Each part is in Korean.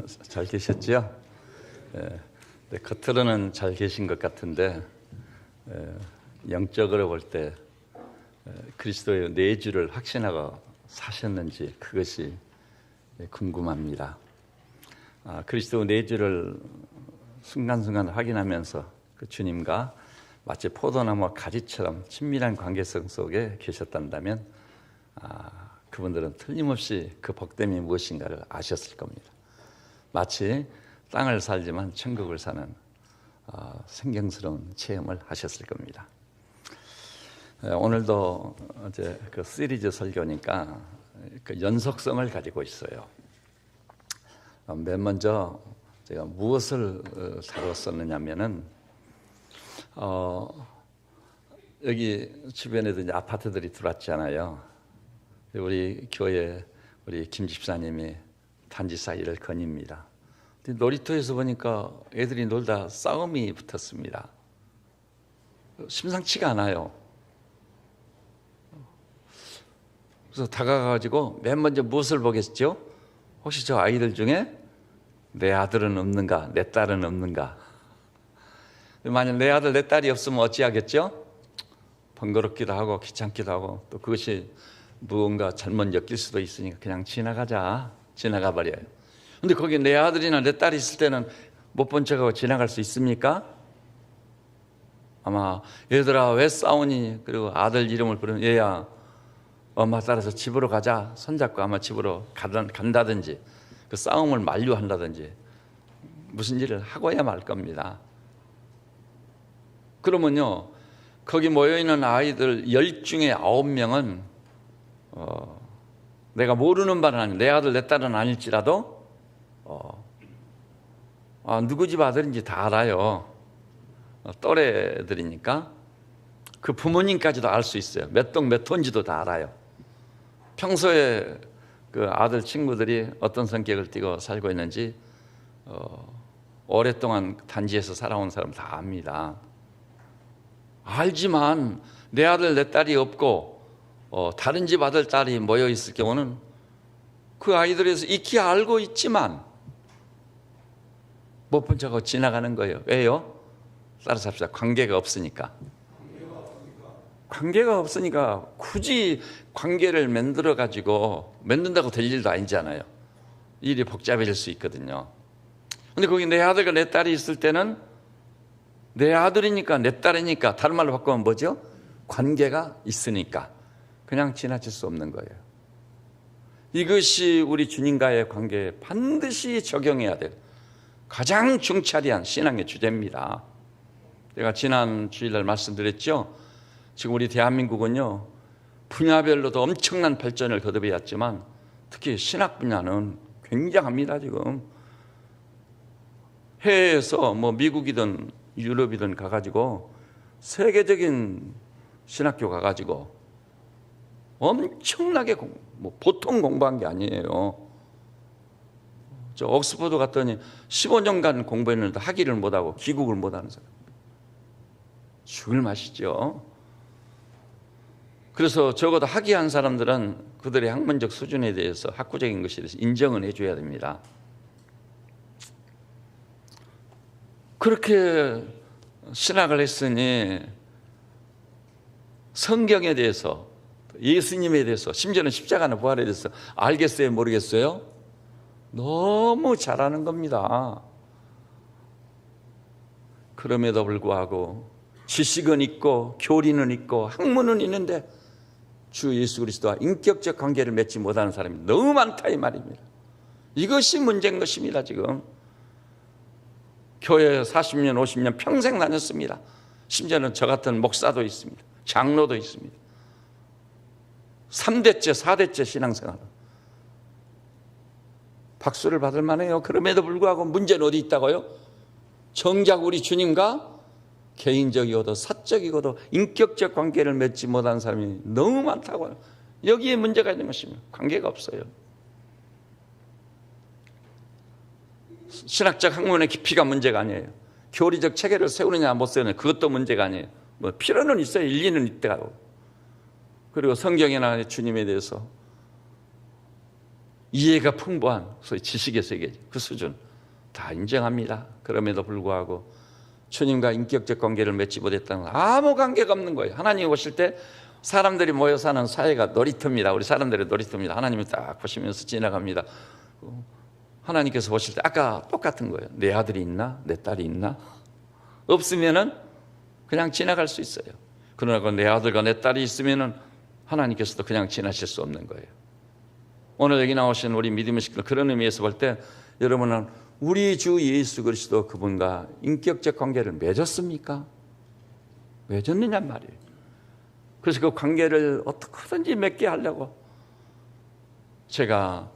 잘 계셨죠? 네, 겉으로는 잘 계신 것 같은데 영적으로 볼 때 그리스도의 내주를 확신하고 사셨는지 그것이 궁금합니다. 그리스도 내주를 순간순간 확인하면서 그 주님과 마치 포도나무 가지처럼 친밀한 관계성 속에 계셨단다면 그분들은 틀림없이 그 복됨이 무엇인가를 아셨을 겁니다. 마치 땅을 살지만 천국을 사는 생경스러운 체험을 하셨을 겁니다. 오늘도 이제 그 시리즈 설교니까 그 연속성을 가지고 있어요. 맨 먼저 제가 무엇을 다뤘었느냐면은 여기 주변에도 이제 아파트들이 들어왔잖아요. 우리 교회 우리 김 집사님이 단지 사이를 거닙니다. 근데 놀이터에서 보니까 애들이 놀다 싸움이 붙었습니다. 심상치가 않아요. 그래서 다가가가지고 맨 먼저 무엇을 보겠죠? 혹시 저 아이들 중에 내 아들은 없는가, 내 딸은 없는가? 만약 내 아들, 내 딸이 없으면 어찌하겠죠? 번거롭기도 하고 귀찮기도 하고 또 그것이 무언가 잘못 엮일 수도 있으니까 그냥 지나가 버려요. 근데 거기 내 아들이나 내 딸이 있을 때는 못 본 척하고 지나갈 수 있습니까? 아마 얘들아 왜 싸우니? 그리고 아들 이름을 부르면 얘야 엄마 따라서 집으로 가자 손잡고 아마 집으로 간다든지 그 싸움을 만류한다든지 무슨 일을 하고야 말 겁니다. 그러면요 거기 모여있는 아이들 10 중에 9명은 내가 모르는 바는 아니고 내 아들 내 딸은 아닐지라도 누구 집 아들인지 다 알아요. 또래들이니까 그 부모님까지도 알 수 있어요. 몇 동 몇 호인지도 다 알아요. 평소에 그 아들 친구들이 어떤 성격을 띠고 살고 있는지 오랫동안 단지에서 살아온 사람 다 압니다. 알지만 내 아들 내 딸이 없고 다른 집 아들 딸이 모여 있을 경우는 그 아이들에서 익히 알고 있지만 못 본 척하고 지나가는 거예요. 왜요? 따라서 합시다. 관계가 없으니까 굳이 관계를 만든다고 될 일도 아니잖아요. 일이 복잡해질 수 있거든요. 근데 거기 내 아들과 내 딸이 있을 때는 내 아들이니까 내 딸이니까 다른 말로 바꾸면 뭐죠? 관계가 있으니까 그냥 지나칠 수 없는 거예요. 이것이 우리 주님과의 관계에 반드시 적용해야 될 가장 중차대한 신앙의 주제입니다. 제가 지난 주일날 말씀드렸죠. 지금 우리 대한민국은요 분야별로도 엄청난 발전을 거듭해왔지만 특히 신학 분야는 굉장합니다. 지금 해외에서 뭐 미국이든 유럽이든 가가지고 세계적인 신학교 가가지고 엄청나게 보통 공부한 게 아니에요. 저 옥스퍼드 갔더니 15년간 공부했는데 학위를 못하고 귀국을 못하는 사람 죽을 맛이죠. 그래서 적어도 학위한 사람들은 그들의 학문적 수준에 대해서 학구적인 것에 대해서 인정은 해줘야 됩니다. 그렇게 신학을 했으니 성경에 대해서 예수님에 대해서 심지어는 십자가나 부활에 대해서 알겠어요? 모르겠어요? 너무 잘하는 겁니다. 그럼에도 불구하고 지식은 있고 교리는 있고 학문은 있는데 주 예수 그리스도와 인격적 관계를 맺지 못하는 사람이 너무 많다 이 말입니다. 이것이 문제인 것입니다. 지금 교회 40년 50년 평생 다녔습니다. 심지어는 저 같은 목사도 있습니다. 장로도 있습니다. 3대째 4대째 신앙생활 박수를 받을 만해요. 그럼에도 불구하고 문제는 어디 있다고요? 정작 우리 주님과 개인적이고도 사적이고도 인격적 관계를 맺지 못한 사람이 너무 많다고요. 여기에 문제가 있는 것입니다. 관계가 없어요. 신학적 학문의 깊이가 문제가 아니에요. 교리적 체계를 세우느냐 못 세우느냐 그것도 문제가 아니에요. 뭐 필요는 있어요. 일리는 있다고. 그리고 성경이나 주님에 대해서 이해가 풍부한 소위 지식의 세계, 그 수준 다 인정합니다. 그럼에도 불구하고 주님과 인격적 관계를 맺지 못했다는 건 아무 관계가 없는 거예요. 하나님 오실 때 사람들이 모여 사는 사회가 놀이터입니다. 우리 사람들의 놀이터입니다. 하나님이 딱 보시면서 지나갑니다. 하나님께서 보실 때 아까 똑같은 거예요. 내 아들이 있나? 내 딸이 있나? 없으면은 그냥 지나갈 수 있어요. 그러나 내 아들과 내 딸이 있으면은 하나님께서도 그냥 지나실 수 없는 거예요. 오늘 여기 나오신 우리 믿음의 식구들, 그런 의미에서 볼 때 여러분은 우리 주 예수 그리스도 그분과 인격적 관계를 맺었습니까? 맺었느냐 말이에요. 그래서 그 관계를 어떻게든지 맺게 하려고 제가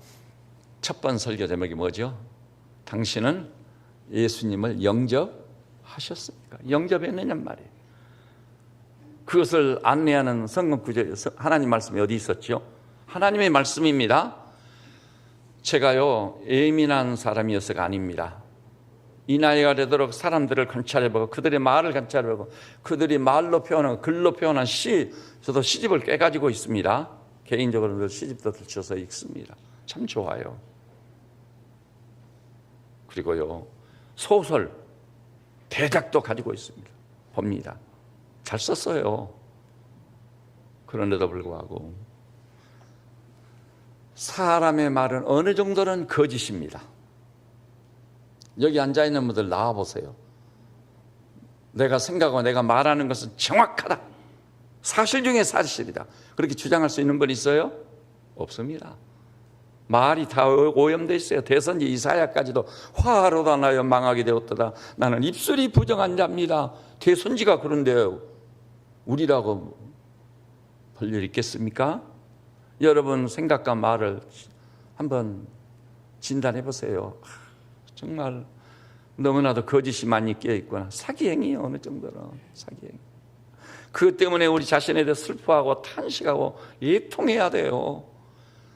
첫 번 설교 제목이 뭐죠? 당신은 예수님을 영접하셨습니까? 영접했느냐 말이에요. 그것을 안내하는 성경 구절, 하나님 말씀이 어디 있었죠? 하나님의 말씀입니다. 제가요 예민한 사람이어서가 아닙니다. 이 나이가 되도록 사람들을 관찰해보고 그들의 말을 관찰해보고 그들이 말로 표현하고 글로 표현한 시, 저도 시집을 꽤 가지고 있습니다. 개인적으로 늘 시집도 들춰서 읽습니다. 참 좋아요. 그리고요 소설, 대작도 가지고 있습니다. 봅니다. 잘 썼어요. 그런데도 불구하고 사람의 말은 어느 정도는 거짓입니다. 여기 앉아있는 분들 나와보세요. 내가 생각하고 내가 말하는 것은 정확하다, 사실 중에 사실이다, 그렇게 주장할 수 있는 분 있어요? 없습니다. 말이 다 오염되어 있어요. 대선지 이사야까지도 화로다 나여 망하게 되었도다. 나는 입술이 부정한 자입니다. 대선지가 그런데요 우리라고 볼 일 있겠습니까? 여러분 생각과 말을 한번 진단해 보세요. 정말 너무나도 거짓이 많이 끼어있구나. 사기행위요. 어느 정도는 사기행위. 그것 때문에 우리 자신에 대해 슬퍼하고 탄식하고 애통해야 돼요.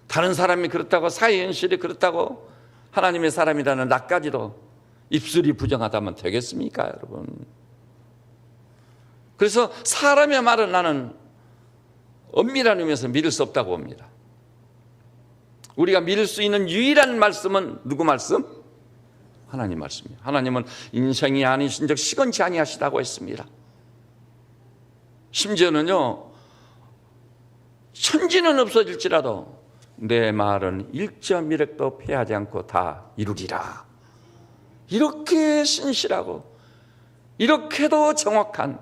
다른 사람이 그렇다고, 사회 현실이 그렇다고 하나님의 사람이라는 나까지도 입술이 부정하다면 되겠습니까 여러분? 그래서 사람의 말은 나는 엄밀한 의미에서 믿을 수 없다고 봅니다. 우리가 믿을 수 있는 유일한 말씀은 누구 말씀? 하나님 말씀이에요. 하나님은 인생이 아니신 적 시건치 아니하시다고 했습니다. 심지어는요 천지는 없어질지라도 내 말은 1.1획도 패하지 않고 다 이루리라. 이렇게 신실하고 이렇게도 정확한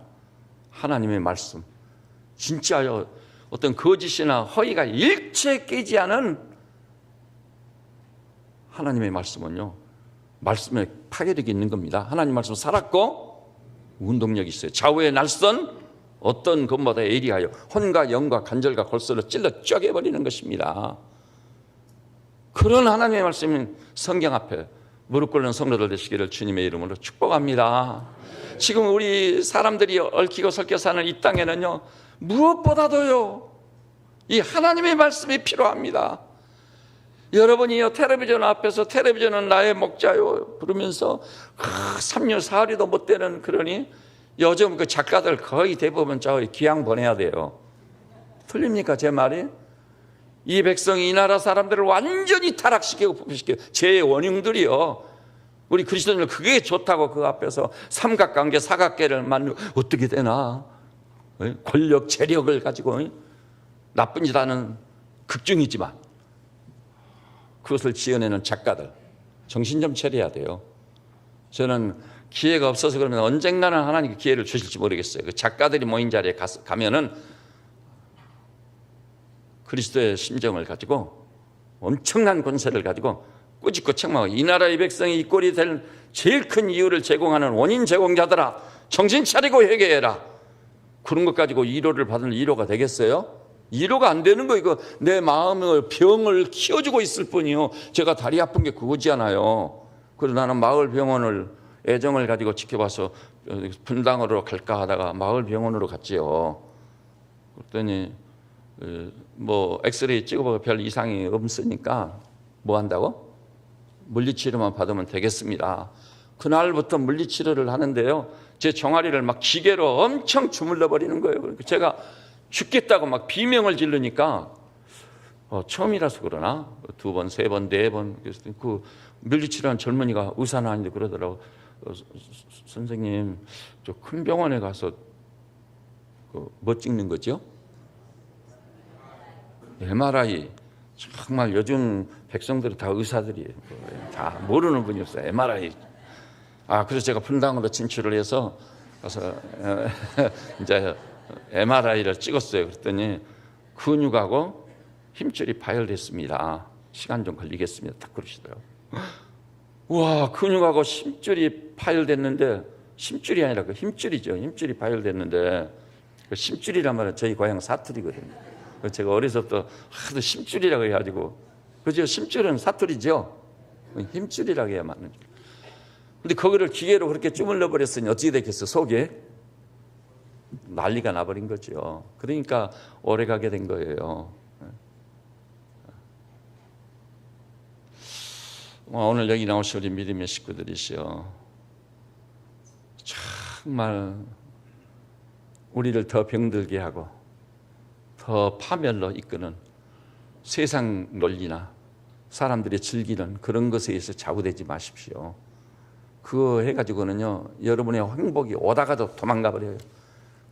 하나님의 말씀, 진짜요 어떤 거짓이나 허위가 일체 깨지 않은 하나님의 말씀은요 말씀에 파괴력이 있는 겁니다. 하나님 말씀 살았고 운동력이 있어요. 좌우의 날선 어떤 것보다 예리하여 혼과 영과 관절과 골수를 찔러 쪼개버리는 것입니다. 그런 하나님의 말씀인 성경 앞에 무릎 꿇는 성도들 되시기를 주님의 이름으로 축복합니다. 지금 우리 사람들이 얽히고 설켜 사는 이 땅에는요 무엇보다도요 이 하나님의 말씀이 필요합니다. 여러분이요 텔레비전 앞에서 텔레비전은 나의 목자요 부르면서 3년 4리도 못 되는, 그러니 요즘 그 작가들 거의 대부분 저 기양 보내야 돼요. 틀립니까 제 말이? 이 백성이 이 나라 사람들을 완전히 타락시키고 부패시키고 제 원흉들이요 우리 그리스도인들 그게 좋다고 그 앞에서 삼각관계 사각계를 만들고 어떻게 되나, 권력 재력을 가지고 나쁜 짓 하는 극중이지만 그것을 지어내는 작가들 정신 좀 차려야 돼요. 저는 기회가 없어서 그러면 언젠가는 하나님께 기회를 주실지 모르겠어요. 그 작가들이 모인 자리에 가면은 그리스도의 심정을 가지고 엄청난 권세를 가지고 꾸짖고 책망하고 이 나라의 백성이 이 꼴이 될 제일 큰 이유를 제공하는 원인 제공자들아 정신 차리고 회개해라. 그런 것 가지고 위로를 받을 위로가 되겠어요? 위로가 안 되는 거. 이거 내 마음의 병을 키워주고 있을 뿐이요. 제가 다리 아픈 게 그거잖아요. 그래서 나는 마을 병원을 애정을 가지고 지켜봐서 분당으로 갈까 하다가 마을 병원으로 갔지요. 그랬더니 뭐 엑스레이 찍어보고 별 이상이 없으니까 뭐 한다고? 물리치료만 받으면 되겠습니다. 그날부터 물리치료를 하는데요 제 종아리를 막 기계로 엄청 주물러 버리는 거예요. 제가 죽겠다고 막 비명을 지르니까 처음이라서 그러나 2번, 3번, 4번 그래서 그 물리치료한 젊은이가 의사는 아닌데 그러더라고. 선생님, 저 큰 병원에 가서 뭐 찍는 거죠? MRI. 정말 요즘 백성들은 다 의사들이에요. 다 모르는 분이 없어요. MRI. 그래서 제가 분당으로 진출을 해서 가서 이제 MRI를 찍었어요. 그랬더니 근육하고 힘줄이 파열됐습니다. 시간 좀 걸리겠습니다. 딱 그러시더라고요. 우와, 근육하고 힘줄이 파열됐는데, 힘줄이 아니라 그 힘줄이죠. 힘줄이 파열됐는데, 그 힘줄이란 말은 저희 고향 사투리거든요. 제가 어려서부터 하도 힘줄이라고 해가지고, 그죠? 힘줄은 사투리죠. 힘줄이라고 해야 맞는 줄. 근데 거기를 기계로 그렇게 주물러 버렸으니 어떻게 됐겠어? 속에 난리가 나버린 거죠. 그러니까 오래 가게 된 거예요. 오늘 여기 나오신 우리 믿음의 식구들이시여, 정말 우리를 더 병들게 하고 더 파멸로 이끄는 세상 논리나 사람들이 즐기는 그런 것에 의해서 좌우되지 마십시오. 그거 해가지고는요, 여러분의 행복이 오다가도 도망가 버려요.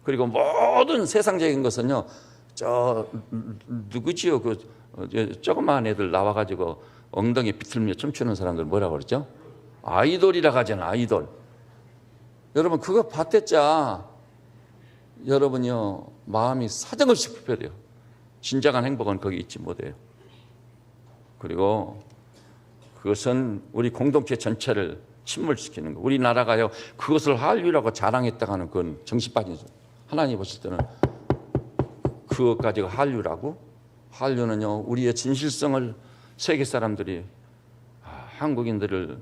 그리고 모든 세상적인 것은요, 누구지요? 조그마한 애들 나와가지고 엉덩이 비틀며 춤추는 사람들 뭐라고 그러죠? 아이돌이라고 하잖아요. 아이돌. 여러분 그거 봤댔자 여러분이요 마음이 사정없이 불편해요. 진정한 행복은 거기 있지 못해요. 그리고 그것은 우리 공동체 전체를 침몰시키는 거. 우리나라가요 그것을 한류라고 자랑했다가 하는 그건 정신 빠진 소리. 하나님 보실 때는 그것까지가 한류라고? 한류는요 우리의 진실성을 세계 사람들이 한국인들을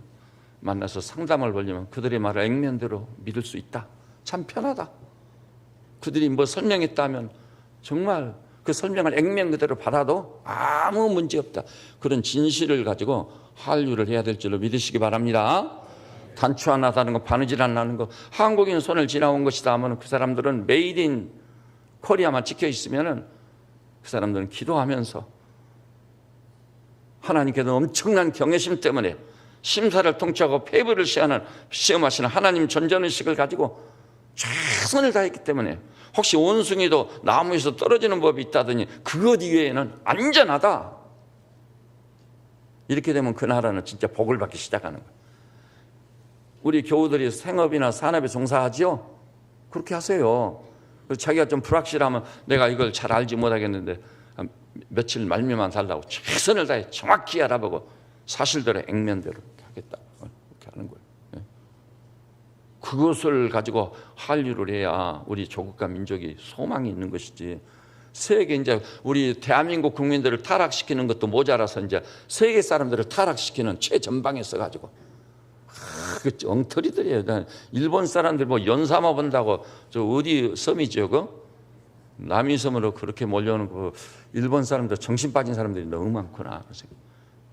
만나서 상담을 벌리면 그들의 말을 액면대로 믿을 수 있다. 참 편하다. 그들이 뭐 설명했다면 정말 그 설명을 액면 그대로 받아도 아무 문제 없다. 그런 진실을 가지고 한류를 해야 될 줄로 믿으시기 바랍니다. 단추 하나 다는 거, 바느질 하나 하는 거, 한국인 손을 지나온 것이다 하면 그 사람들은 메이드 인 코리아만 찍혀 있으면 그 사람들은 기도하면서 하나님께서 엄청난 경외심 때문에 심사를 통치하고 폐부를 시험하시는 하나님 전전의식을 가지고 최선을 다했기 때문에 혹시 원숭이도 나무에서 떨어지는 법이 있다더니 그것 이외에는 안전하다. 이렇게 되면 그 나라는 진짜 복을 받기 시작하는 거예요. 우리 교우들이 생업이나 산업에 종사하지요? 그렇게 하세요. 자기가 좀 불확실하면 내가 이걸 잘 알지 못하겠는데 며칠 말미만 달라고 최선을 다해 정확히 알아보고 사실대로 액면대로 하겠다. 그렇게 하는 거예요. 그것을 가지고 한류를 해야 우리 조국과 민족이 소망이 있는 것이지. 세계 이제 우리 대한민국 국민들을 타락시키는 것도 모자라서 이제 세계 사람들을 타락시키는 최전방에 서가지고 그 엉터리들이에요. 일본 사람들 뭐 연사마 본다고 저 어디 섬이죠, 그? 남이섬으로 그렇게 몰려오는 그 일본 사람들 정신 빠진 사람들이 너무 많구나.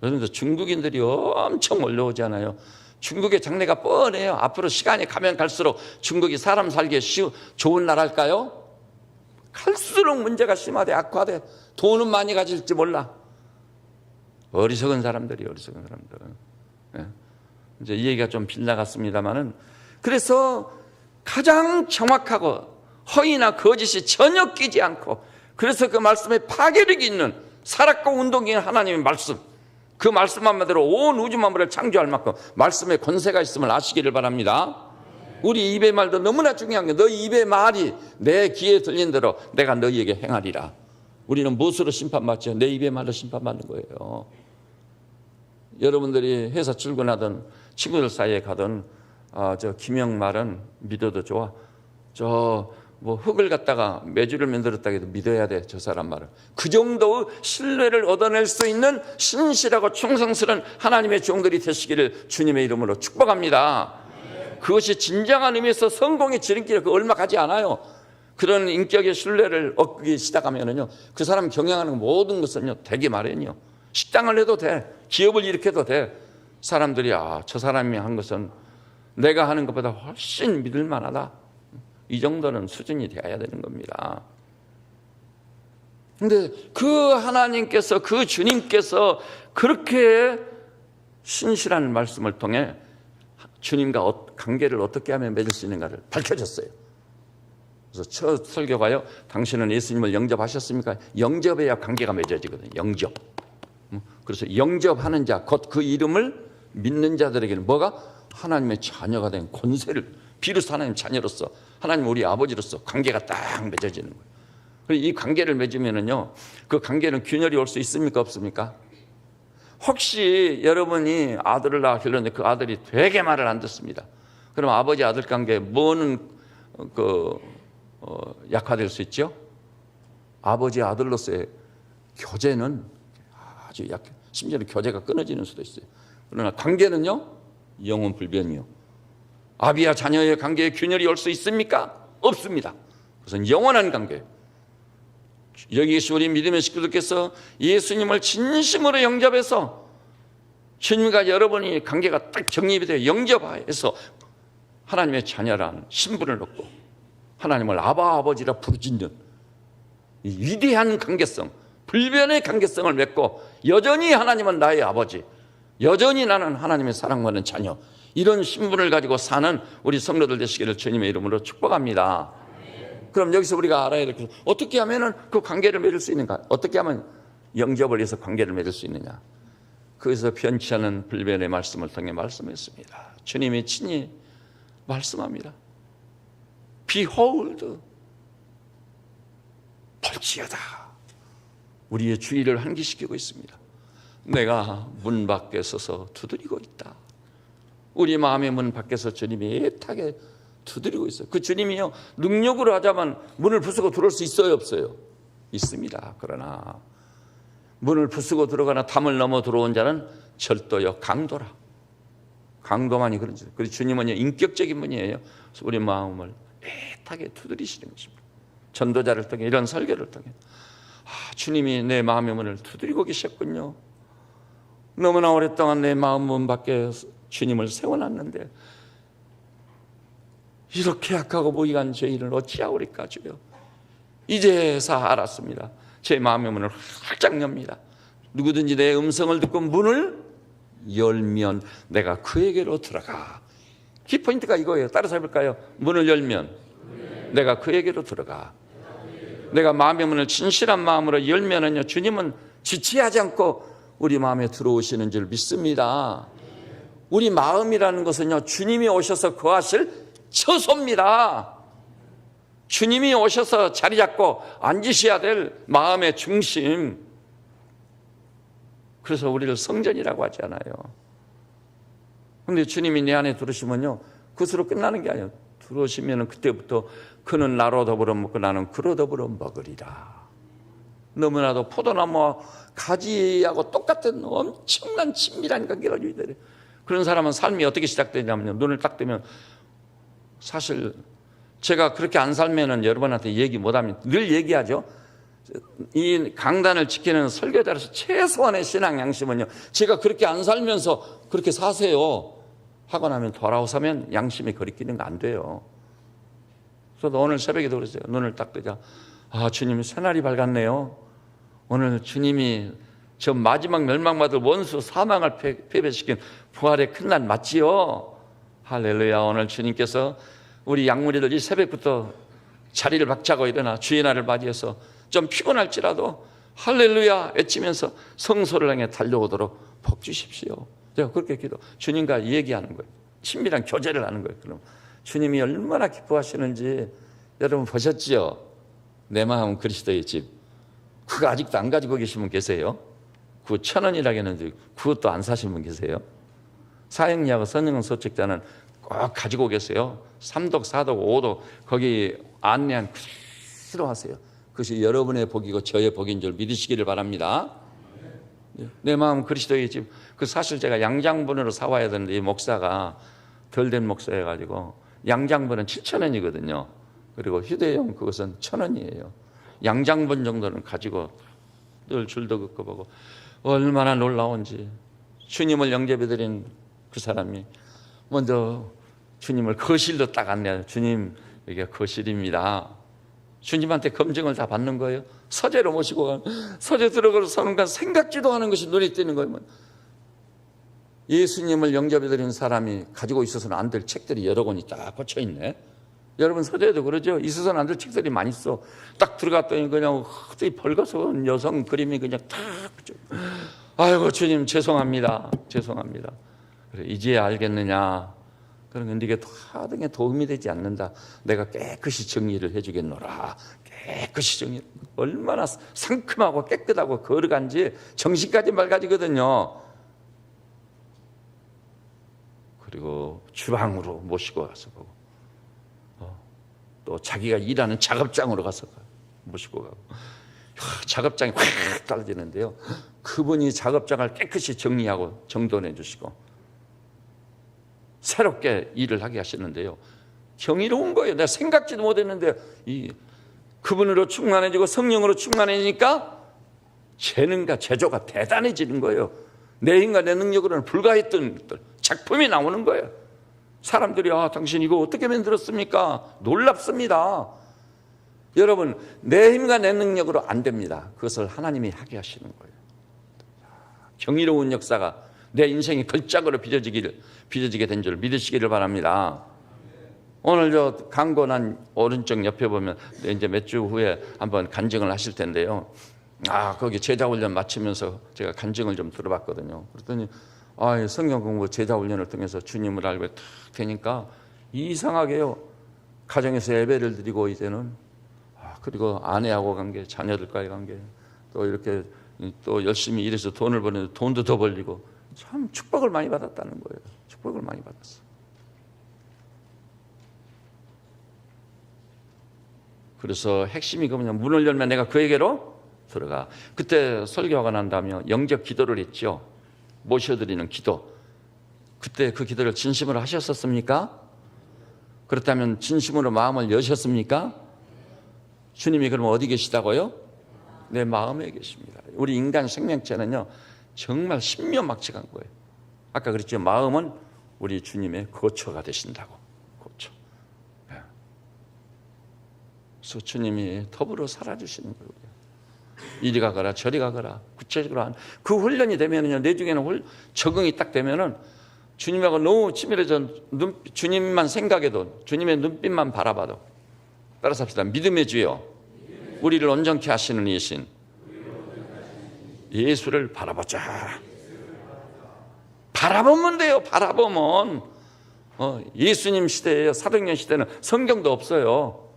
여러분들 중국인들이 엄청 몰려오잖아요. 중국의 장래가 뻔해요. 앞으로 시간이 가면 갈수록 중국이 사람 살기에 좋은 나라일까요? 갈수록 문제가 심하대, 악화돼. 돈은 많이 가질지 몰라. 어리석은 사람들이 어리석은 사람들. 예. 이제 이 얘기가 좀 빗나갔습니다만은 그래서 가장 정확하고 허위나 거짓이 전혀 끼지 않고 그래서 그 말씀에 파괴력이 있는 살았고 운동인 하나님의 말씀, 그 말씀 한마디로 온 우주 만물을 창조할 만큼 말씀에 권세가 있음을 아시기를 바랍니다. 우리 입의 말도 너무나 중요한 게 너희 입의 말이 내 귀에 들린 대로 내가 너희에게 행하리라. 우리는 무엇으로 심판받죠? 내 입의 말로 심판받는 거예요. 여러분들이 회사 출근하던 친구들 사이에 가던 저 김영 말은 믿어도 좋아. 저 뭐 흙을 갖다가 매주를 만들었다 해도 믿어야 돼. 저 사람 말을. 그 정도의 신뢰를 얻어낼 수 있는 신실하고 충성스러운 하나님의 종들이 되시기를 주님의 이름으로 축복합니다. 그것이 진정한 의미에서 성공의 지름길에 얼마 가지 않아요. 그런 인격의 신뢰를 얻기 시작하면은요, 그 사람 경영하는 모든 것은요 되게 마련이요. 식당을 해도 돼. 기업을 일으켜도 돼. 사람들이 저 사람이 한 것은 내가 하는 것보다 훨씬 믿을 만하다. 이 정도는 수준이 되어야 되는 겁니다. 근데 그 하나님께서, 그 주님께서 그렇게 신실한 말씀을 통해 주님과 관계를 어떻게 하면 맺을 수 있는가를 밝혀줬어요. 그래서 첫 설교가요, 당신은 예수님을 영접하셨습니까? 영접해야 관계가 맺어지거든요. 영접. 그래서 영접하는 자, 곧 그 이름을 믿는 자들에게는 뭐가? 하나님의 자녀가 된 권세를, 비로소 하나님 자녀로서, 하나님 우리 아버지로서 관계가 딱 맺어지는 거예요. 그리고 이 관계를 맺으면은요, 그 관계는 균열이 올 수 있습니까? 없습니까? 혹시 여러분이 아들을 낳았길래 그 아들이 되게 말을 안 듣습니다. 그럼 아버지 아들 관계에 뭐는 약화될 수 있죠? 아버지 아들로서의 교제는 아주 약해. 심지어는 교제가 끊어지는 수도 있어요. 그러나 관계는요, 영원 불변이요. 아비와 자녀의 관계에 균열이 올 수 있습니까? 없습니다. 그것은 영원한 관계. 여기 계신 우리 믿음의 식구들께서 예수님을 진심으로 영접해서 주님과 여러분이 관계가 딱 정립이 되어 영접해서 하나님의 자녀라는 신분을 얻고 하나님을 아바 아버지라 부르짖는 이 위대한 관계성, 불변의 관계성을 맺고 여전히 하나님은 나의 아버지, 여전히 나는 하나님의 사랑받는 자녀, 이런 신분을 가지고 사는 우리 성도들 되시기를 주님의 이름으로 축복합니다. 그럼 여기서 우리가 알아야 될 것은 어떻게 하면 그 관계를 맺을 수 있는가? 어떻게 하면 영접을 해서 관계를 맺을 수 있느냐? 그래서 변치 않은 불변의 말씀을 통해 말씀했습니다. 주님이 친히 말씀합니다. Behold, 볼지어다. 우리의 주의를 환기시키고 있습니다. 내가 문 밖에 서서 두드리고 있다. 우리 마음의 문 밖에서 주님이 애타게 두드리고 있어요. 그 주님이요, 능력으로 하자면 문을 부수고 들어올 수 있어요, 없어요? 있습니다. 그러나 문을 부수고 들어가나 담을 넘어 들어온 자는 절도요, 강도라. 강도만이 그런 줄. 그리고 주님은 인격적인 분이에요. 그래서 우리 마음을 애타게 두드리시는 것입니다. 전도자를 통해, 이런 설교를 통해, 주님이 내 마음의 문을 두드리고 계셨군요. 너무나 오랫동안 내 마음 문 밖에 주님을 세워놨는데 이렇게 약하고 무익한 죄인을 어찌하오리까 주여. 이제서 알았습니다. 제 마음의 문을 활짝 엽니다. 누구든지 내 음성을 듣고 문을 열면 내가 그에게로 들어가. 키포인트가 이거예요. 따라서 해볼까요? 문을 열면 내가 그에게로 들어가. 내가 마음의 문을 진실한 마음으로 열면은요, 주님은 지체하지 않고 우리 마음에 들어오시는 줄 믿습니다. 우리 마음이라는 것은요, 주님이 오셔서 거하실 처소입니다. 주님이 오셔서 자리 잡고 앉으셔야 될 마음의 중심. 그래서 우리를 성전이라고 하지 않아요. 그런데 주님이 내 안에 들어오시면요, 그것으로 끝나는 게 아니에요. 들어오시면 그때부터 그는 나로 더불어 먹고 나는 그로 더불어 먹으리라. 너무나도 포도나무와 가지하고 똑같은 엄청난 친밀한 관계를 유지해요. 그런 사람은 삶이 어떻게 시작되냐면요, 눈을 딱 뜨면, 사실 제가 그렇게 안 살면은 여러분한테 얘기 못하면 늘 얘기하죠. 이 강단을 지키는 설교자로서 최소한의 신앙 양심은요, 제가 그렇게 안 살면서 그렇게 사세요 하고 나면 돌아오서면 양심이 거리끼는 거 안 돼요. 그래서 오늘 새벽에도 그랬어요. 눈을 딱 뜨자, 주님이 새날이 밝았네요. 오늘 주님이 저 마지막 멸망받을 원수 사망을 패배시킨 부활의 큰 날 맞지요? 할렐루야. 오늘 주님께서 우리 양무리들 이 새벽부터 자리를 박차고 일어나 주의 날을 맞이해서 좀 피곤할지라도 할렐루야 외치면서 성소를 향해 달려오도록 복 주십시오. 제가 그렇게 주님과 얘기하는 거예요. 친밀한 교제를 하는 거예요. 그럼 주님이 얼마나 기뻐하시는지 여러분 보셨지요? 내 마음은 그리스도의 집. 그거 아직도 안 가지고 계신 분 계세요? 그거 1,000원이라고 했는데 그것도 안 사신 분 계세요? 사형리하고 선영은 소책자는 꼭 가지고 계세요. 3독, 4독, 5독 거기 안내한 그대로 하세요. 그것이 여러분의 복이고 저의 복인 줄 믿으시기를 바랍니다. 내 마음은 그리스도의 집. 그 사실 제가 양장분으로 사와야 되는데 이 목사가 덜 된 목사여가지고 양장분은 7,000원이거든요. 그리고 휴대용 그것은 1,000원이에요. 양장분 정도는 가지고 늘 줄도 긋고 보고 얼마나 놀라운지. 주님을 영접해드린 그 사람이 먼저 주님을 거실로 딱 안내해요. 주님, 여기가 거실입니다. 주님한테 검증을 다 받는 거예요. 서재로 모시고 가 서재 들어가서 서는 건 생각지도 않은 것이 눈에 띄는 거예요. 예수님을 영접해드리는 사람이 가지고 있어서는 안 될 책들이 여러 권이 딱 꽂혀 있네. 여러분 서재도 그러죠. 있어서는 안 될 책들이 많이 있어. 딱 들어갔더니 그냥 헛되이 벌거서운 여성 그림이 그냥 탁 붙여. 아이고 주님 죄송합니다. 죄송합니다. 그래, 이제 알겠느냐. 그런 건 네게 하등에 도움이 되지 않는다. 내가 깨끗이 정리를 해주겠노라. 깨끗이 정리. 얼마나 상큼하고 깨끗하고 거룩한지 정신까지 맑아지거든요. 그리고 주방으로 모시고 가서 보고 또 자기가 일하는 작업장으로 가서 모시고 가고 작업장이 확 떨어지는데요. 그분이 작업장을 깨끗이 정리하고 정돈해 주시고 새롭게 일을 하게 하시는데요. 경이로운 거예요. 내가 생각지도 못했는데 그분으로 충만해지고 성령으로 충만해지니까 재능과 제조가 대단해지는 거예요. 내 힘과 내 능력으로는 불가했던 작품이 나오는 거예요. 사람들이 당신 이거 어떻게 만들었습니까? 놀랍습니다. 여러분 내 힘과 내 능력으로 안 됩니다. 그것을 하나님이 하게 하시는 거예요. 경이로운 역사가 내 인생이 걸작으로 빚어지게 된 줄 믿으시기를 바랍니다. 오늘 저 강건한 오른쪽 옆에 보면 이제 몇 주 후에 한번 간증을 하실 텐데요. 거기 제자훈련 마치면서 제가 간증을 좀 들어봤거든요. 그랬더니 성경 공부 제자훈련을 통해서 주님을 알고 탁 되니까 이상하게요. 가정에서 예배를 드리고 이제는 그리고 아내하고 관계, 자녀들과의 관계, 또 이렇게 또 열심히 일해서 돈을 버는데 돈도 더 벌리고 참 축복을 많이 받았다는 거예요. 축복을 많이 받았어. 그래서 핵심이 그냥 문을 열면 내가 그에게로 들어가. 그때 설교가 난다며 영접 기도를 했죠. 모셔드리는 기도. 그때 그 기도를 진심으로 하셨었습니까? 그렇다면 진심으로 마음을 여셨습니까? 주님이 그럼 어디 계시다고요? 내 마음에 계십니다. 우리 인간 생명체는요 정말 신묘막측한 거예요. 아까 그랬죠. 마음은 우리 주님의 거처가 되신다고. 거처. 그래서 주님이 더불어 살아주시는 거예요. 이리 가거라 저리 가거라 구체적으로 그 훈련이 되면은요 내 중에는 적응이 딱 되면은 주님하고 너무 친밀해져 주님만 생각해도 주님의 눈빛만 바라봐도 따라서 합시다. 믿음의 주여 우리를 온전케 하시는 이신 예수를 바라보자. 바라보면 돼요. 바라보면 예수님 시대예요. 사도행전 시대는 성경도 없어요.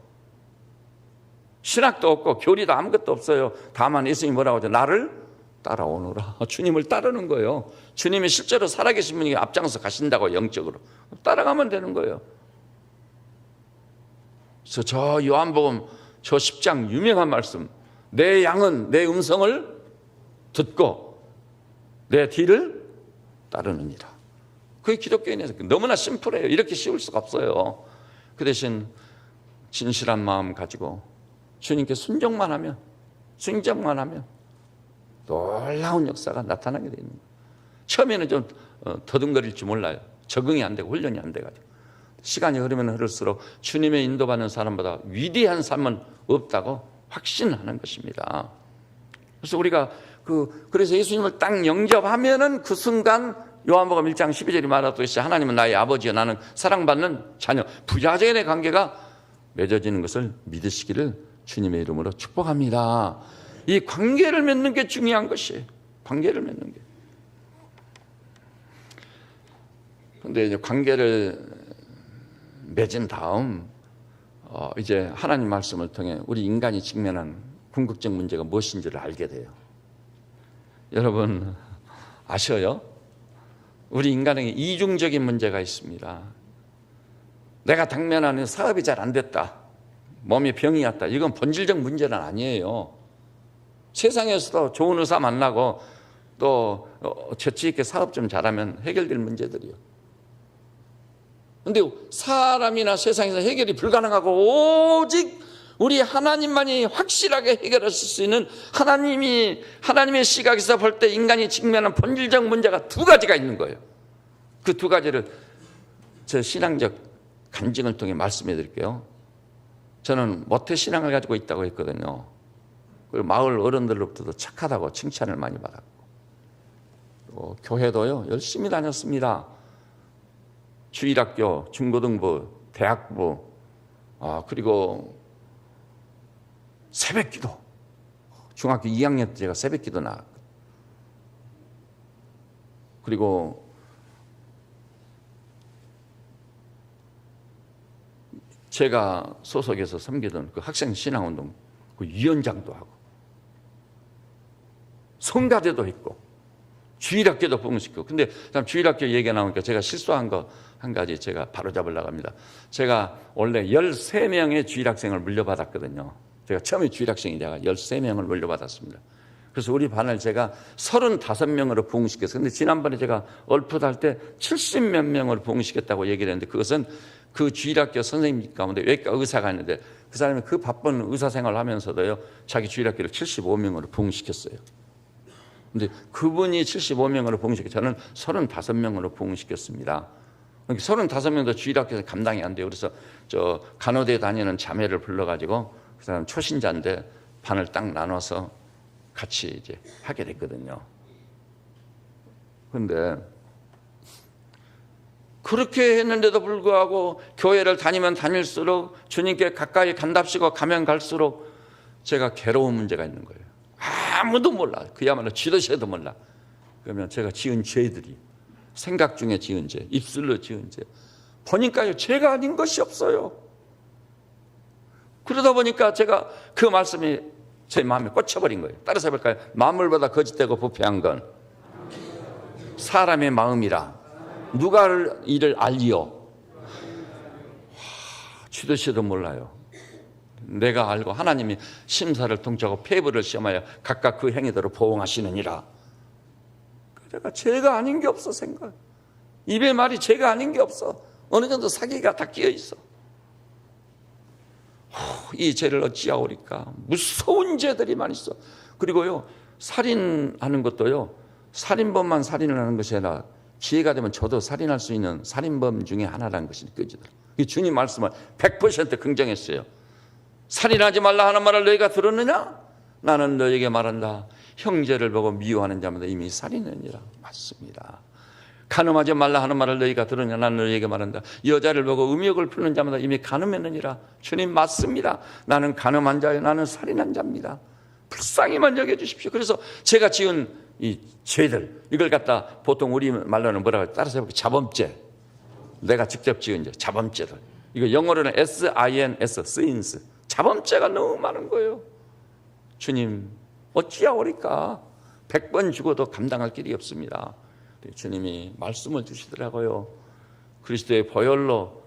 신학도 없고 교리도 아무것도 없어요. 다만 예수님이 뭐라고 하죠? 나를 따라오너라. 주님을 따르는 거예요. 주님이 실제로 살아계신 분이 앞장서 가신다고 영적으로 따라가면 되는 거예요. 그래서 저 요한복음 저 10장 유명한 말씀, 내 양은 내 음성을 듣고 내 뒤를 따르느니라. 그게 기독교인에서 너무나 심플해요. 이렇게 쉬울 수가 없어요. 그 대신 진실한 마음 가지고 주님께 순종만 하면 놀라운 역사가 나타나게 되는 거예요. 처음에는 좀 더듬거릴지 몰라요. 적응이 안 되고 훈련이 안 돼가지고. 시간이 흐르면 흐를수록 주님의 인도받는 사람보다 위대한 삶은 없다고 확신하는 것입니다. 그래서 우리가 그래서 예수님을 딱 영접하면은 그 순간 요한복음 1장 12절이 말하듯이 하나님은 나의 아버지여 나는 사랑받는 자녀 부자적인의 관계가 맺어지는 것을 믿으시기를 주님의 이름으로 축복합니다. 이 관계를 맺는 게 중요한 것이에요. 관계를 맺는 게. 그런데 이제 관계를 맺은 다음 이제 하나님 말씀을 통해 우리 인간이 직면한 궁극적 문제가 무엇인지를 알게 돼요. 여러분 아셔요? 우리 인간에게 이중적인 문제가 있습니다. 내가 당면하는 사업이 잘 안 됐다. 몸에 병이 왔다. 이건 본질적 문제는 아니에요. 세상에서도 좋은 의사 만나고 또 재치 있게 사업 좀 잘하면 해결될 문제들이요. 그런데 사람이나 세상에서 해결이 불가능하고 오직 우리 하나님만이 확실하게 해결하실 수 있는 하나님의 시각에서 볼 때 인간이 직면한 본질적 문제가 두 가지가 있는 거예요. 그 두 가지를 제 신앙적 간증을 통해 말씀해 드릴게요. 저는 모태신앙을 가지고 있다고 했거든요. 그리고 마을 어른들로부터도 착하다고 칭찬을 많이 받았고, 또 교회도요 열심히 다녔습니다. 주일학교, 중고등부, 대학부, 그리고 새벽기도, 중학교 2학년 때 제가 새벽기도 나왔고, 그리고 제가 소속해서 섬기던 그 학생 신앙운동 그 위원장도 하고, 성가대도 했고, 주일학교도 부흥시키고. 근데 참 주일학교 얘기가 나오니까 제가 실수한 거 한 가지 제가 바로잡으려고 합니다. 제가 원래 13명의 주일학생을 물려받았거든요. 제가 처음에 주일학생이 제가 13명을 물려받았습니다. 그래서 우리 반을 제가 35명으로 부흥시켰어요. 근데 지난번에 제가 얼핏 할 때 70몇 명으로 부흥시켰다고 얘기를 했는데, 그것은 그 주일학교 선생님 가운데 외과 의사가 있는데 그 사람이 그 바쁜 의사 생활을 하면서도요 자기 주일학교를 75명으로 부흥시켰어요. 근데 그분이 75명으로 부흥시켰고 저는 35명으로 부흥시켰습니다. 35명도 주일학교에서 감당이 안 돼요. 그래서 저 간호대 다니는 자매를 불러가지고 그 사람 초신자인데 반을 딱 나눠서 같이 이제 하게 됐거든요. 그런데 그렇게 했는데도 불구하고 교회를 다니면 다닐수록 주님께 가까이 간답시고 가면 갈수록 제가 괴로운 문제가 있는 거예요. 아무도 몰라. 그야말로 쥐도새도 몰라. 그러면 제가 지은 죄들이, 생각 중에 지은 죄, 입술로 지은 죄, 보니까요 죄가 아닌 것이 없어요. 그러다 보니까 제가 그 말씀이 제 마음에 꽂혀버린 거예요. 따라서 해볼까요? 만물보다 거짓되고 부패한 건 사람의 마음이라 누가 이를 알리요? 쥐도새도 몰라요. 내가 알고 하나님이 심사를 통치하고 폐부를 시험하여 각각 그 행위대로 보응하시느니라. 내가 죄가 아닌 게 없어. 생각 입에 말이 죄가 아닌 게 없어. 어느 정도 사기가 다 끼어 있어. 이 죄를 어찌하오리까. 무서운 죄들이 많이 있어. 그리고요 살인하는 것도요 살인범만 살인을 하는 것이 아니라 기회가 되면 저도 살인할 수 있는 살인범 중에 하나라는 것이 느껴지더라고요. 주님 말씀을 100% 긍정했어요. 살인하지 말라 하는 말을 너희가 들었느냐? 나는 너희에게 말한다. 형제를 보고 미워하는 자마다 이미 살인하니라. 맞습니다. 간음하지 말라 하는 말을 너희가 들었느냐? 나는 너희에게 말한다. 여자를 보고 음욕을 품는 자마다 이미 간음했느니라. 주님 맞습니다. 나는 간음한 자요 나는 살인한 자입니다. 불쌍히만 여겨주십시오. 그래서 제가 지은 이 죄들, 이걸 갖다 보통 우리 말로는 뭐라고 따라서 해볼게요. 자범죄. 내가 직접 지은 죄, 자범죄들. 이거 영어로는 SINS, sins. 자범죄가 너무 많은 거예요. 주님 어찌하오리까. 100번 죽어도 감당할 길이 없습니다. 주님이 말씀을 주시더라고요. 그리스도의 보혈로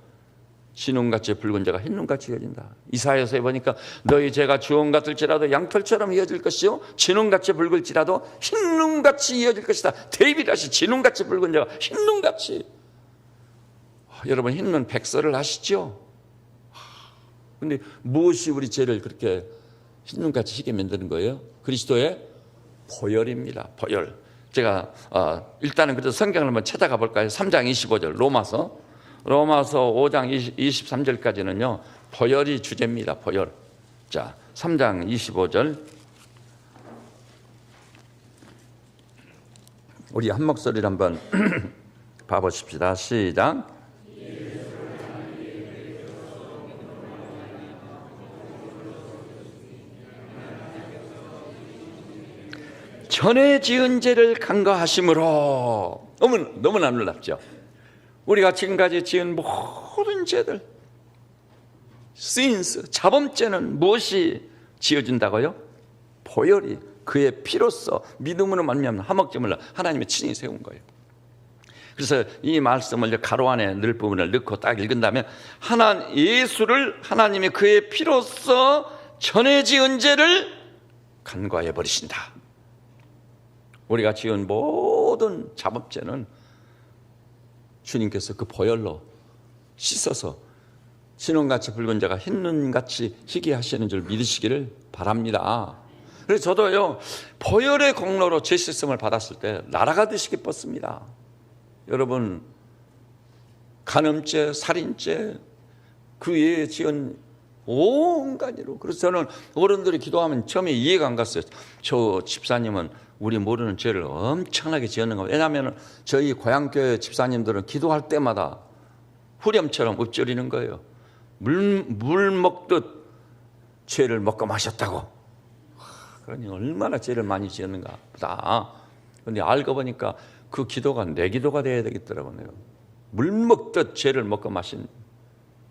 진홍같이 붉은 자가 흰눈같이 이어진다. 이사야서에 보니까 너희 죄가 주홍 같을지라도 양털처럼 이어질 것이요 진홍같이 붉을지라도 흰눈같이 이어질 것이다. 데이비드하시 진홍같이 붉은 자가 흰눈같이. 여러분 흰눈 백설을 아시죠? 근데 무엇이 우리 죄를 그렇게 흰눈같이 희게 만드는 거예요? 그리스도의 보혈입니다. 보혈. 제가 일단은 그래도 성경을 한번 찾아가 볼까요? 3장 25절 로마서 5장 23절까지는요 보혈이 주제입니다. 보혈. 자, 3장 25절 우리 한 목소리를 한번 봐보십시다. 시작. 전에 지은 죄를 간과하심으로. 너무나 놀랍죠. 우리가 지금까지 지은 모든 죄들, sins, 자범죄는 무엇이 지어진다고요? 보혈이 그의 피로써 믿음으로 말미암는 화목제물로 하나님의 친히 세운 거예요. 그래서 이 말씀을 가로 안에 넣을 부분을 넣고 딱 읽은다면 예수를 하나님이 그의 피로써 전에 지은 죄를 간과해 버리신다. 우리가 지은 모든 자범죄는 주님께서 그 보혈로 씻어서 진홍같이 붉은 자가 흰눈같이 희게 하시는 줄 믿으시기를 바랍니다. 그래서 저도요 보혈의 공로로 죄 씻음을 받았을 때 날아가듯이 기뻤습니다. 여러분 간음죄, 살인죄, 그 외에 지은 온갖 일로. 그래서 저는 어른들이 기도하면 처음에 이해가 안 갔어요. 저 집사님은 우리 모르는 죄를 엄청나게 지었는가. 왜냐하면 저희 고향교회 집사님들은 기도할 때마다 후렴처럼 읊조리는 거예요. 물 먹듯 죄를 먹고 마셨다고. 그러니 얼마나 죄를 많이 지었는가 보다. 그런데 알고 보니까 그 기도가 내 기도가 돼야 되겠더라고요. 물 먹듯 죄를 먹고 마신.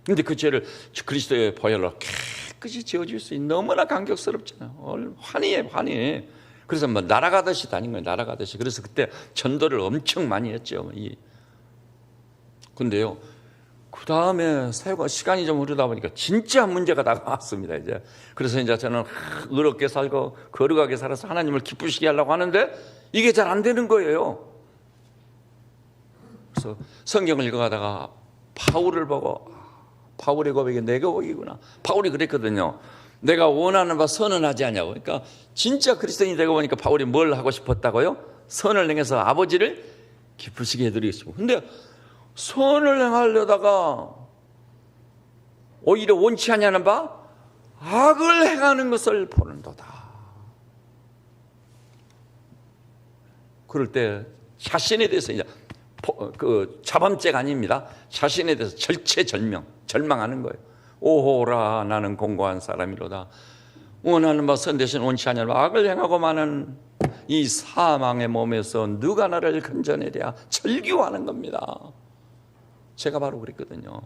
근데 그 죄를 그리스도의 보혈로 깨끗이 지워줄 수 있는, 너무나 감격스럽잖아요. 환희해. 그래서 뭐 날아가듯이 다닌 거예요. 날아가듯이. 그래서 그때 전도를 엄청 많이 했죠. 근데요, 그 다음에 시간이 좀 흐르다 보니까 진짜 문제가 다가왔습니다. 이제 그래서 이제 저는 의롭게 살고 거룩하게 살아서 하나님을 기쁘시게 하려고 하는데 이게 잘 안 되는 거예요. 그래서 성경을 읽어가다가 바울을 보고, 바울의 고백이 내 고백이구나. 바울이 그랬거든요. 내가 원하는 바 선은 하지 않냐고. 그러니까 진짜 그리스도인이 되고 보니까 바울이 뭘 하고 싶었다고요? 선을 행해서 아버지를 기쁘시게 해드리겠습니다. 근데 선을 행하려다가 오히려 원치 않냐는 바 악을 행하는 것을 보는도다. 그럴 때 자신에 대해서 이제 그 자범죄가 아닙니다. 자신에 대해서 절망하는 거예요. 오호라, 나는 공고한 사람이로다. 원하는 바 선 대신 원치 않냐는 바 악을 행하고 많은 이 사망의 몸에서 누가 나를 건져내랴 절규하는 겁니다. 제가 바로 그랬거든요.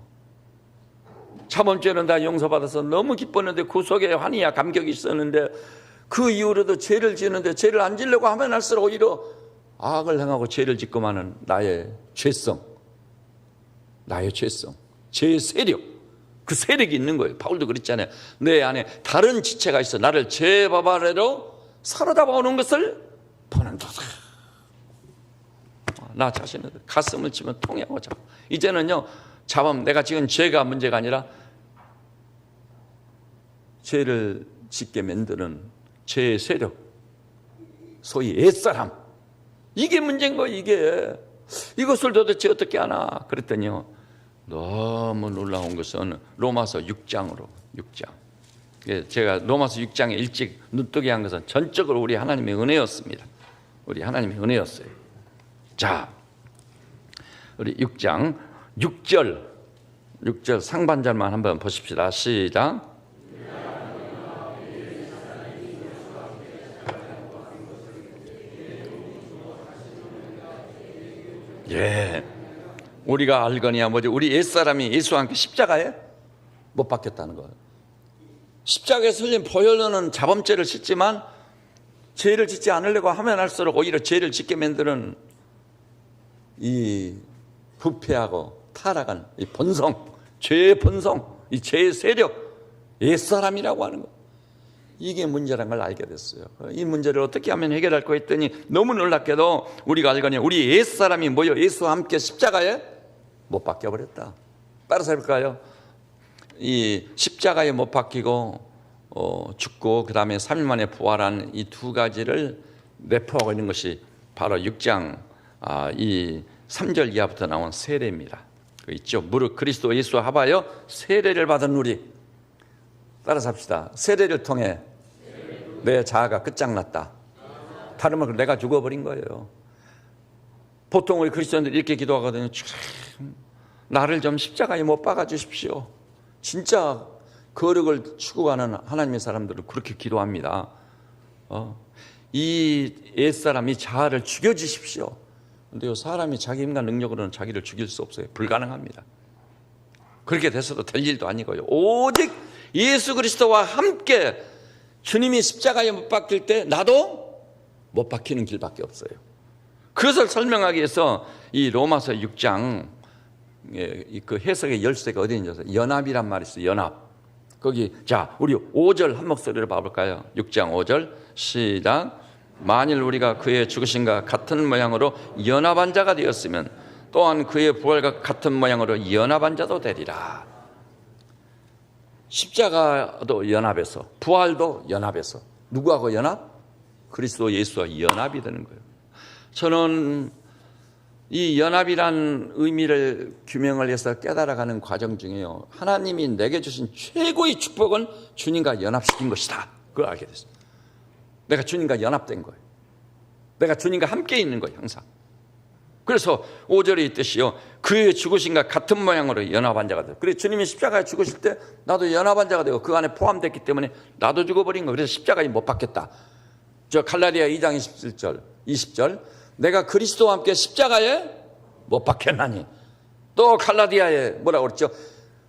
자범죄는 다 용서받아서 너무 기뻤는데 그 속에 환희와 감격이 있었는데 그 이후로도 죄를 지었는데 죄를 안 지려고 하면 할수록 오히려 악을 행하고 죄를 짓고만은 나의 죄성, 죄의 세력, 그 세력이 있는 거예요. 바울도 그랬잖아요. 내 안에 다른 지체가 있어 나를 죄법 아래로 사로잡아 오는 것을 보는도다. 나 자신을 가슴을 치면 통해하고 잡아. 이제는요, 내가 지은 죄가 문제가 아니라 죄를 짓게 만드는 죄의 세력, 소위 옛사람, 이게 문제인 거예요. 이것을 도대체 어떻게 하나. 그랬더니요, 너무 놀라운 것은 로마서 6장으로 6장. 제가 로마서 6장에 일찍 눈뜨게 한 것은 전적으로 우리 하나님의 은혜였습니다. 우리 하나님의 은혜였어요. 자, 우리 6장 6절 상반절만 한번 보십시다. 시작. 예, 우리가 알거니와 뭐지? 우리 옛사람이 예수와 함께 십자가에 못 박혔다는 거예요. 십자가에 설린 보혈로는 자범죄를 짓지만 죄를 짓지 않으려고 하면 할수록 오히려 죄를 짓게 만드는 이 부패하고 타락한 이 본성, 죄의 본성, 이 죄의 세력, 옛사람이라고 하는 거, 이게 문제라는 걸 알게 됐어요. 이 문제를 어떻게 하면 해결할 거 했더니 너무 놀랍게도 우리가 알거니 우리 옛사람이 뭐요? 예수와 함께 십자가에 못 박혀버렸다. 따라서 해볼까요? 이 십자가에 못 박히고 죽고 그 다음에 3일 만에 부활한 이 두 가지를 내포하고 있는 것이 바로 6장 이 3절 이하부터 나온 세례입니다. 그 있죠. 무릇 그리스도 예수와 합하여 세례를 받은 우리, 따라서 합시다. 세례를 통해 내 자아가 끝장났다. 다른 말로 내가 죽어버린 거예요. 보통 우리 그리스도인들이 이렇게 기도하거든요. 나를 좀 십자가에 못 박아 주십시오. 진짜 거룩을 추구하는 하나님의 사람들은 그렇게 기도합니다. 이 옛사람, 이 자아를 죽여주십시오. 그런데 사람이 자기 인간 능력으로는 자기를 죽일 수 없어요. 불가능합니다. 그렇게 돼서도 될 일도 아니고요. 오직 예수 그리스도와 함께 주님이 십자가에 못 박힐 때 나도 못 박히는 길밖에 없어요. 그것을 설명하기 위해서 이 로마서 6장 그 해석의 열쇠가 어디 있는지 연합이란 말이 있어요. 연합. 거기 자 우리 5절 한 목소리로 봐볼까요? 6장 5절 시작. 만일 우리가 그의 죽으심과 같은 모양으로 연합한 자가 되었으면 또한 그의 부활과 같은 모양으로 연합한 자도 되리라. 십자가도 연합해서, 부활도 연합해서, 누구하고 연합? 그리스도 예수와 연합이 되는 거예요. 저는 이 연합이란 의미를 규명을 해서 깨달아가는 과정 중에요, 하나님이 내게 주신 최고의 축복은 주님과 연합시킨 것이다. 그걸 알게 됐어요. 내가 주님과 연합된 거예요. 내가 주님과 함께 있는 거예요, 항상. 그래서 5절에 있듯이요, 그의 죽으심과 같은 모양으로 연합한 자가 되고, 그래서 주님이 십자가에 죽으실 때 나도 연합한 자가 되고 그 안에 포함됐기 때문에 나도 죽어버린 거예요. 그래서 십자가에 못 박혔다. 저 갈라디아 2장 27절 20절, 내가 그리스도와 함께 십자가에 못 박혔나니. 또 갈라디아에 뭐라고 그랬죠?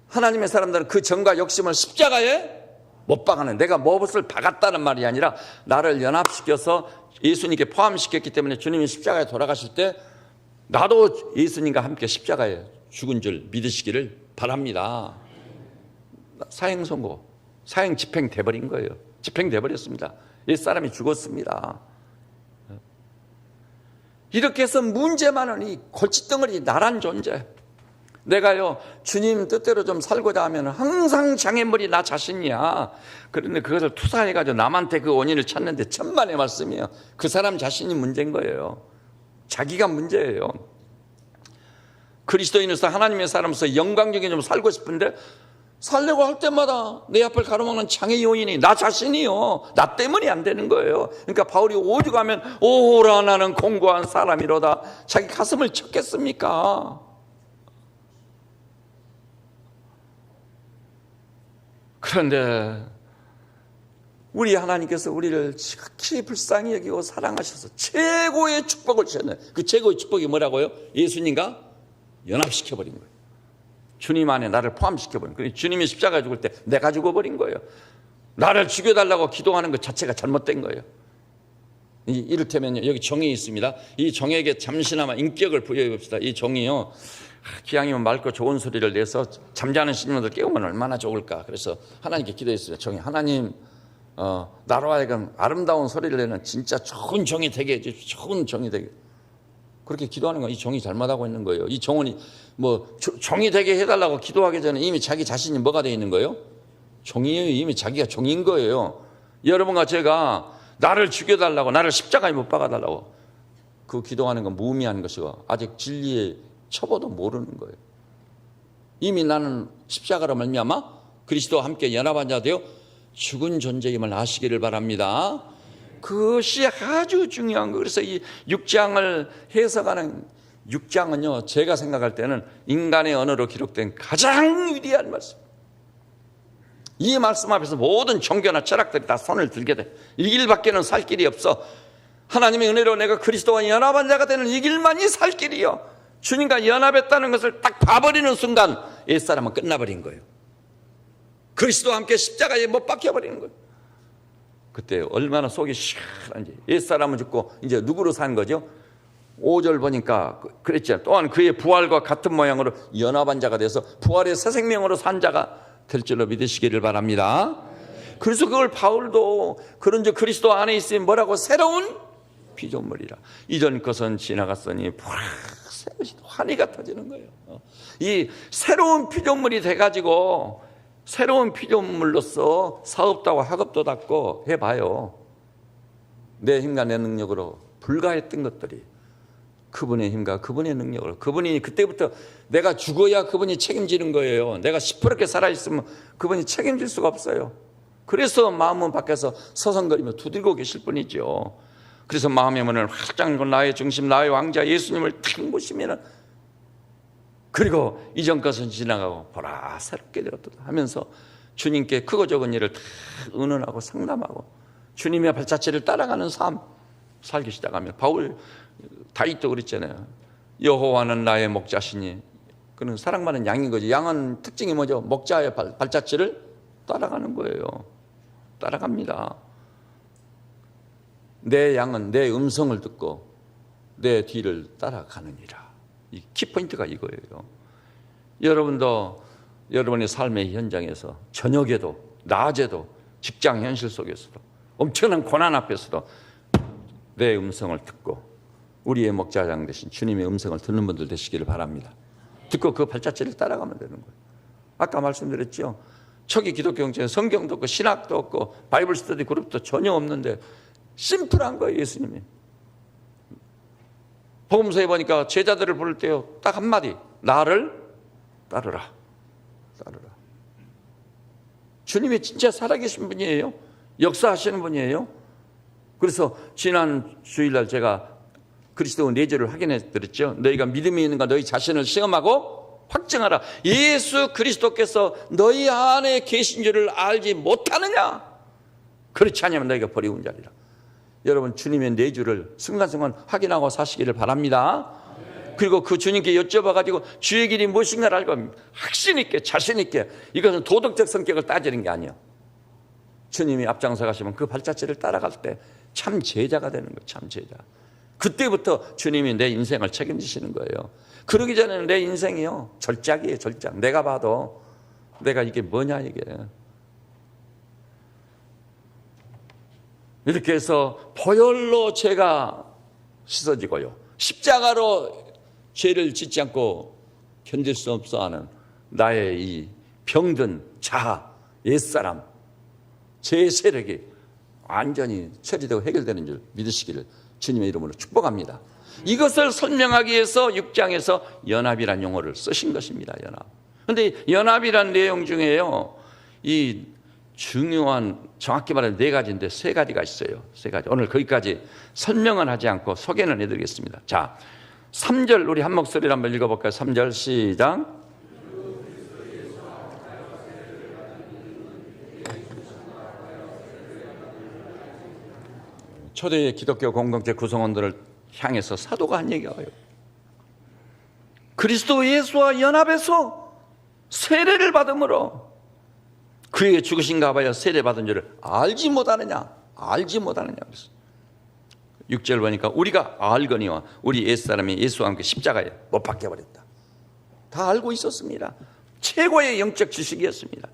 하나님의 사람들은 그 정과 욕심을 십자가에 못 박아는, 내가 못을 박았다는 말이 아니라 나를 연합시켜서 예수님께 포함시켰기 때문에 주님이 십자가에 돌아가실 때 나도 예수님과 함께 십자가에 죽은 줄 믿으시기를 바랍니다. 사형 선고, 사형 집행돼 버린 거예요. 집행돼 버렸습니다. 옛사람이 죽었습니다. 이렇게 해서 문제 많은 이 골칫덩어리 나란 존재, 내가요 주님 뜻대로 좀 살고자 하면 항상 장애물이 나 자신이야. 그런데 그것을 투사해가지고 남한테 그 원인을 찾는데 천만의 말씀이에요. 그 사람 자신이 문제인 거예요. 자기가 문제예요. 그리스도인으로서 하나님의 사람으로서 영광적인 좀 살고 싶은데 살려고 할 때마다 내 앞을 가로막는 장애 요인이 나 자신이요. 나 때문이 안 되는 거예요. 그러니까 바울이 오죽하면 오라 나는 공고한 사람이로다, 자기 가슴을 쳤겠습니까? 그런데 우리 하나님께서 우리를 지극히 불쌍히 여기고 사랑하셔서 최고의 축복을 주셨네. 그 최고의 축복이 뭐라고요? 예수님과 연합시켜버린 거예요. 주님 안에 나를 포함시켜버린 거예요. 주님이 십자가에 죽을 때 내가 죽어버린 거예요. 나를 죽여달라고 기도하는 것 자체가 잘못된 거예요. 이를테면 여기 정이 있습니다. 이 정에게 잠시나마 인격을 부여해 봅시다. 이 정이요, 기왕이면 맑고 좋은 소리를 내서 잠자는 신령들 깨우면 얼마나 좋을까. 그래서 하나님께 기도했어요. 정이, 하나님 나로 하여금 아름다운 소리를 내는 진짜 좋은 정이 되게 해주십시오. 좋은 정이 되게. 그렇게 기도하는 건 이 정이 잘못하고 있는 거예요. 이 정은 뭐 정이 되게 해달라고 기도하기 전에 이미 자기 자신이 뭐가 되어 있는 거예요? 종이에요. 이미 자기가 종인 거예요. 여러분과 제가 나를 죽여달라고, 나를 십자가에 못 박아달라고 그 기도하는 건 무의미한 것이고 아직 진리의 처보도 모르는 거예요. 이미 나는 십자가로 말미암아 그리스도와 함께 연합한 자 되어 죽은 존재임을 아시기를 바랍니다. 그것이 아주 중요한 거예요. 그래서 이 6장을 해석하는, 6장은요 제가 생각할 때는 인간의 언어로 기록된 가장 위대한 말씀. 이 말씀 앞에서 모든 종교나 철학들이 다 손을 들게 돼. 이 길밖에는 살 길이 없어. 하나님의 은혜로 내가 그리스도와 연합한 자가 되는 이 길만이 살 길이요. 주님과 연합했다는 것을 딱 봐버리는 순간 옛사람은 끝나버린 거예요. 그리스도와 함께 십자가에 못 박혀버리는 거예요. 그때 얼마나 속이 시원한지. 옛사람은 죽고 이제 누구로 산 거죠? 5절 보니까 그랬죠. 또한 그의 부활과 같은 모양으로 연합한 자가 돼서 부활의 새 생명으로 산 자가 될 줄로 믿으시기를 바랍니다. 그래서 그걸 바울도 그런즉 그리스도 안에 있으면 뭐라고? 새로운 피조물이라. 이전 것은 지나갔으니 새 것이 환희가 터지는 거예요. 이 새로운 피조물이 돼가지고 새로운 피조물로서 사업도 하고 학업도 닦고 해봐요. 내 힘과 내 능력으로 불가했던 것들이 그분의 힘과 그분의 능력으로, 그분이 그때부터 내가 죽어야 그분이 책임지는 거예요. 내가 시퍼렇게 살아있으면 그분이 책임질 수가 없어요. 그래서 마음은 밖에서 서성거리며 두들고 계실 뿐이죠. 그래서 마음의 문을 활짝 열고 나의 중심, 나의 왕자 예수님을 탁 보시면은, 그리고 이전 것은 지나가고 보라 새롭게 되었다 하면서 주님께 크고 적은 일을 다 의논하고 상담하고 주님의 발자취를 따라가는 삶 살기 시작하면, 바울 다윗도 그랬잖아요. 여호와는 나의 목자시니. 그는 사랑받는 양인 거지. 양은 특징이 뭐죠? 목자의 발자취를 따라가는 거예요. 따라갑니다. 내 양은 내 음성을 듣고 내 뒤를 따라가느니라. 이 키포인트가 이거예요. 여러분도 여러분의 삶의 현장에서 저녁에도 낮에도 직장 현실 속에서도 엄청난 고난 앞에서도 내 음성을 듣고 우리의 목자장 되신 주님의 음성을 듣는 분들 되시기를 바랍니다. 듣고 그 발자취를 따라가면 되는 거예요. 아까 말씀드렸죠. 초기 기독교 경제에 성경도 없고 신학도 없고 바이블 스터디 그룹도 전혀 없는데 심플한 거예요. 예수님이 복음서에 보니까 제자들을 부를 때요, 딱 한마디, 나를 따르라. 따르라. 주님이 진짜 살아계신 분이에요. 역사하시는 분이에요. 그래서 지난 주일날 제가 그리스도 내주를 확인해 드렸죠. 너희가 믿음이 있는가 너희 자신을 시험하고 확증하라. 예수 그리스도께서 너희 안에 계신 줄을 알지 못하느냐? 그렇지 않으면 너희가 버리운 자리라. 여러분, 주님의 내주를 순간순간 확인하고 사시기를 바랍니다. 그리고 그 주님께 여쭤봐가지고 주의 길이 무엇인가를 알고 확신 있게, 자신 있게. 이것은 도덕적 성격을 따지는 게 아니에요. 주님이 앞장서 가시면 그 발자취를 따라갈 때 참 제자가 되는 거예요. 참 제자. 그때부터 주님이 내 인생을 책임지시는 거예요. 그러기 전에는 내 인생이요, 절작이에요. 절작. 내가 봐도 내가 이게 뭐냐 이게. 이렇게 해서 보혈로 죄가 씻어지고요, 십자가로 죄를 짓지 않고 견딜 수 없어 하는 나의 이 병든 자아, 옛사람, 제 세력이 완전히 처리되고 해결되는 줄 믿으시기를 주님의 이름으로 축복합니다. 이것을 설명하기 위해서 6장에서 연합이라는 용어를 쓰신 것입니다. 연합. 그런데 연합이라는 내용 중에요, 이 중요한, 정확히 말하면 4가지인데 3가지가 있어요. 3가지. 오늘 거기까지 설명은 하지 않고 소개는 해드리겠습니다. 자, 3절 우리 한 목소리로 한번 읽어볼까요? 3절 시작. 초대 기독교 공동체 구성원들을 향해서 사도가 한 얘기가 와요. 그리스도 예수와 연합해서 세례를 받음으로 그에게 죽으신가 봐야 세례받은 줄을 알지 못하느냐? 알지 못하느냐? 그래서 6절 보니까 우리가 알거니와 우리 옛사람이 예수와 함께 십자가에 못 박혀버렸다. 다 알고 있었습니다. 최고의 영적 지식이었습니다.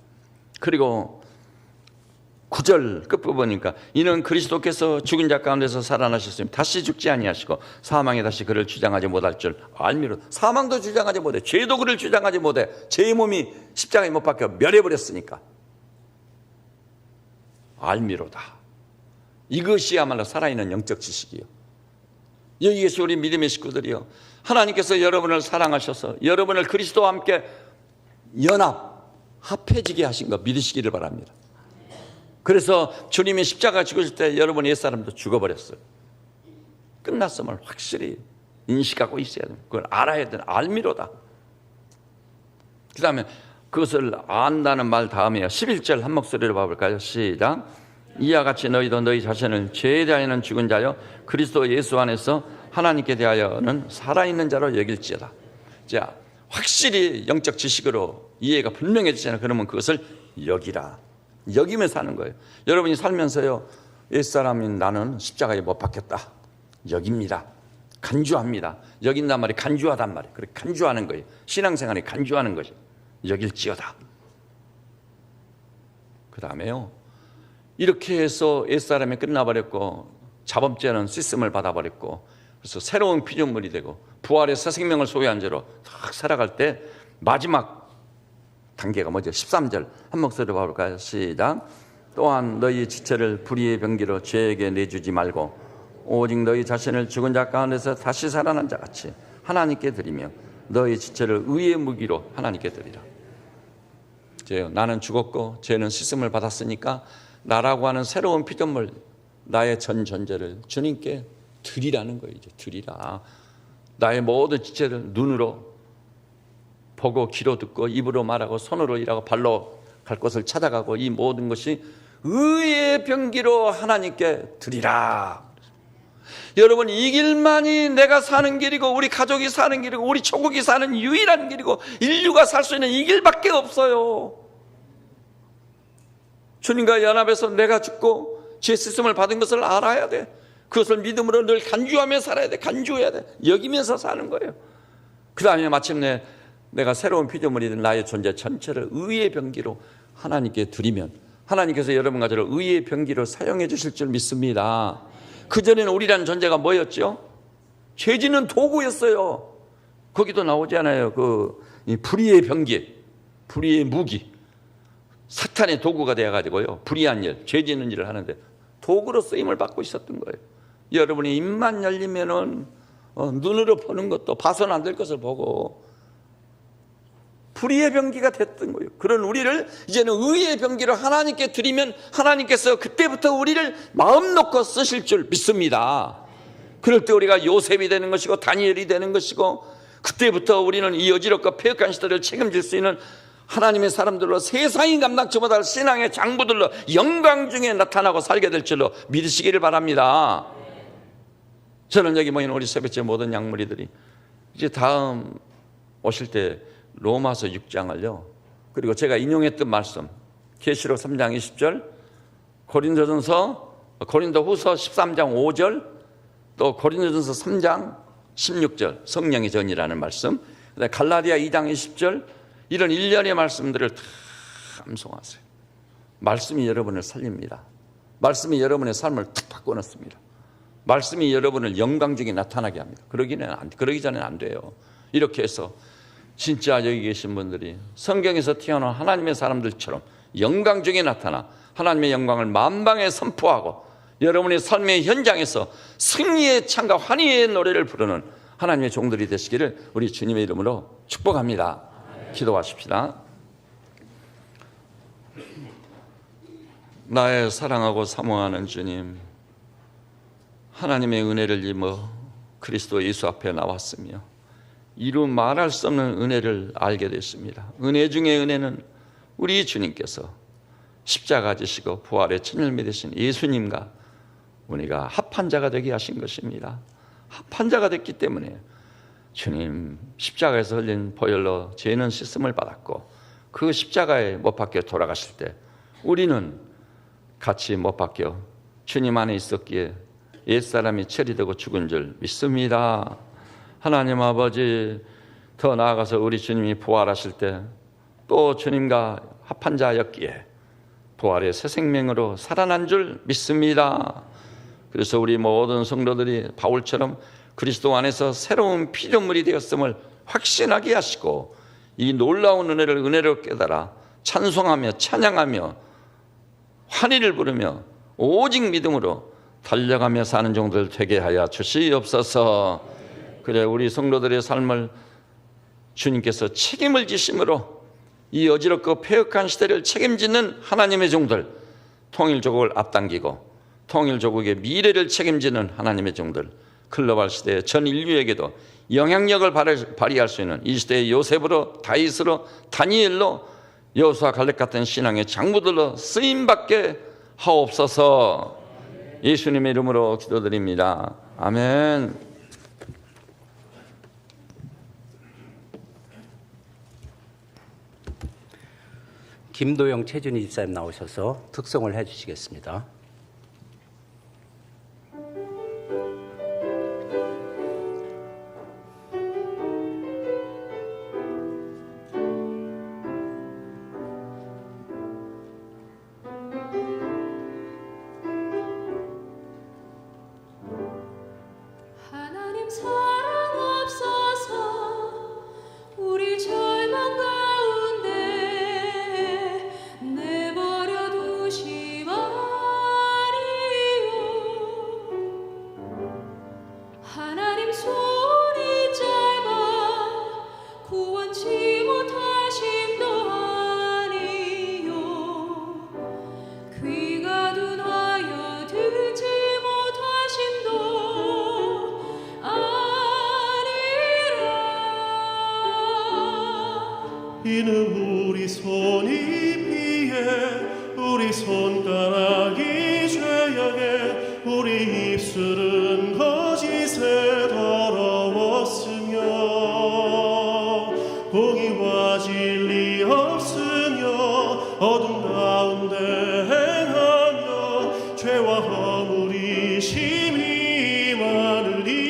그리고 9절 끝부분이니까 이는 그리스도께서 죽은 자 가운데서 살아나셨으면 다시 죽지 아니하시고 사망에 다시 그를 주장하지 못할 줄 알미로. 사망도 주장하지 못해, 죄도 그를 주장하지 못해. 제 몸이 십자가에 못 박혀 멸해버렸으니까 알미로다. 이것이야말로 살아있는 영적 지식이요. 여기 계신 우리 믿음의 식구들이요, 하나님께서 여러분을 사랑하셔서 여러분을 그리스도와 함께 합해지게 하신 거 믿으시기를 바랍니다. 그래서 주님이 십자가 죽으실 때 여러분 옛사람도 죽어버렸어요. 끝났음을 확실히 인식하고 있어야 됩니다. 그걸 알아야 되는 알미로다. 그 다음에 그것을 안다는 말 다음에요, 11절 한 목소리로 봐볼까요? 시작. 이와 같이 너희도 너희 자신을 죄에 대하여는 죽은 자요 그리스도 예수 안에서 하나님께 대하여는 살아있는 자로 여길지어다. 자, 확실히 영적 지식으로 이해가 분명해지잖아요. 그러면 그것을 여기라. 여기면서 하는 거예요. 여러분이 살면서요, 옛사람인 나는 십자가에 못 박혔다. 여깁니다. 간주합니다. 여긴단 말이 간주하단 말이에요. 그렇게 간주하는 거예요. 신앙생활에 간주하는 것이 여길지어다. 그 다음에요, 이렇게 해서 옛사람이 끝나버렸고 자범죄는 시스템을 받아버렸고 그래서 새로운 피조물이 되고 부활의 새 생명을 소유한 죄로 딱 살아갈 때 마지막 단계가 뭐죠? 13절 한 목소리로 봐볼까요? 시작. 또한 너희 지체를 불의의 병기로 죄에게 내주지 말고 오직 너희 자신을 죽은 자 가운데서 다시 살아난 자같이 하나님께 드리며 너희 지체를 의의 무기로 하나님께 드리라. 나는 죽었고 죄는 씻음을 받았으니까 나라고 하는 새로운 피조물, 나의 전 존재를 주님께 드리라는 거예요. 드리라. 나의 모든 지체를 눈으로 보고 귀로 듣고 입으로 말하고 손으로 일하고 발로 갈 곳을 찾아가고 이 모든 것이 의의 병기로 하나님께 드리라. 여러분, 이 길만이 내가 사는 길이고 우리 가족이 사는 길이고 우리 조국이 사는 유일한 길이고 인류가 살 수 있는 이 길밖에 없어요. 주님과 연합해서 내가 죽고 죄 씻음을 받은 것을 알아야 돼. 그것을 믿음으로 늘 간주하며 살아야 돼. 간주해야 돼. 여기면서 사는 거예요. 그 다음에 마침내 내가 새로운 피조물이 된 나의 존재 전체를 의의 병기로 하나님께 드리면 하나님께서 여러분과 저를 의의 병기로 사용해 주실 줄 믿습니다. 그전에는 우리라는 존재가 뭐였죠? 죄짓는 도구였어요. 거기도 나오잖아요. 이 불의의 병기, 불의의 무기, 사탄의 도구가 되어가지고요, 불의한 일, 죄짓는 일을 하는데 도구로 쓰임을 받고 있었던 거예요. 여러분이 입만 열리면은 눈으로 보는 것도 봐서는 안 될 것을 보고 불의의 병기가 됐던 거예요. 그런 우리를 이제는 의의 병기로 하나님께 드리면 하나님께서 그때부터 우리를 마음 놓고 쓰실 줄 믿습니다. 그럴 때 우리가 요셉이 되는 것이고 다니엘이 되는 것이고, 그때부터 우리는 이 어지럽고 패역한 시대를 책임질 수 있는 하나님의 사람들로, 세상이 감당치 못할 신앙의 장부들로 영광 중에 나타나고 살게 될 줄로 믿으시기를 바랍니다. 저는 여기 모인 우리 새벽제 모든 양무리들이 이제 다음 오실 때 로마서 6장을요, 그리고 제가 인용했던 말씀 계시록 3장 20절, 고린도후서 13장 5절, 또 고린도전서 3장 16절 성령의 전이라는 말씀, 그다음에 갈라디아 2장 20절, 이런 일련의 말씀들을 다 암송하세요. 말씀이 여러분을 살립니다. 말씀이 여러분의 삶을 탁 바꿔놓습니다. 말씀이 여러분을 영광 중에 나타나게 합니다. 그러기 전에는 안 돼요. 이렇게 해서 진짜 여기 계신 분들이 성경에서 태어난 하나님의 사람들처럼 영광 중에 나타나 하나님의 영광을 만방에 선포하고 여러분의 삶의 현장에서 승리의 창과 환희의 노래를 부르는 하나님의 종들이 되시기를 우리 주님의 이름으로 축복합니다. 기도하십시다. 나의 사랑하고 사모하는 주님, 하나님의 은혜를 입어 그리스도 예수 앞에 나왔으며 이루 말할 수 없는 은혜를 알게 됐습니다. 은혜 중에 은혜는 우리 주님께서 십자가 지시고 부활의 친열매 되신 예수님과 우리가 합한 자가 되게 하신 것입니다. 합한 자가 됐기 때문에 주님 십자가에서 흘린 보혈로 죄는 씻음을 받았고, 그 십자가에 못 박혀 돌아가실 때 우리는 같이 못 박혀 주님 안에 있었기에 옛사람이 처리되고 죽은 줄 믿습니다. 하나님 아버지, 더 나아가서 우리 주님이 부활하실 때 또 주님과 합한 자였기에 부활의 새 생명으로 살아난 줄 믿습니다. 그래서 우리 모든 성도들이 바울처럼 그리스도 안에서 새로운 피조물이 되었음을 확신하게 하시고, 이 놀라운 은혜를 은혜로 깨달아 찬송하며 찬양하며 환희를 부르며 오직 믿음으로 달려가며 사는 종들 되게 하여 주시옵소서. 그래, 우리 성도들의 삶을 주님께서 책임을 지심으로 이 어지럽고 폐역한 시대를 책임지는 하나님의 종들, 통일조국을 앞당기고 통일조국의 미래를 책임지는 하나님의 종들, 글로벌 시대의 전 인류에게도 영향력을 발휘할 수 있는 이 시대의 요셉으로, 다윗으로, 다니엘로, 여호수아 갈렙 같은 신앙의 장부들로 쓰임받게 하옵소서. 예수님의 이름으로 기도드립니다. 아멘. 김도영 최준희 집사님 나오셔서 특송을 해주시겠습니다. 하나님 사랑 없어서 우리 절망 가운데 내버려 두지 마리요. 하나님 손이 짧아 구원치 못하심도 아니요. 귀가 둔하여 듣지 못하심도 아니라. 이는 우리 손이 비해 우리 손가락이 죄악에 우리 입술은 거짓에 더러웠으며 공의와 진리 없으며 어둠 가운데 행하며 죄와 허물이 심히 많으니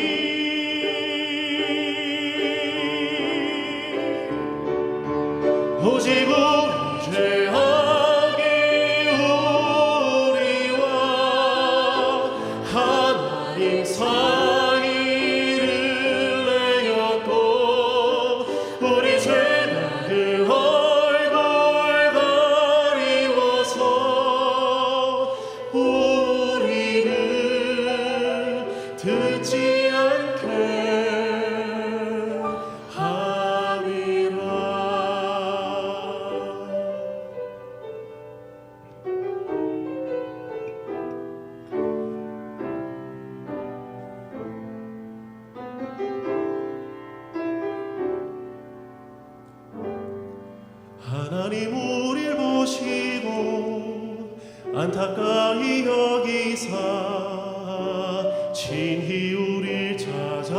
오직 우리 죄악이 우리와 하나님 사이를 내었고 우리 죄가 그 얼굴 가리워서 우리를 듣지 않게 하나님 우릴 보시고 안타까이 여기사 친히 우릴 찾아오셨네.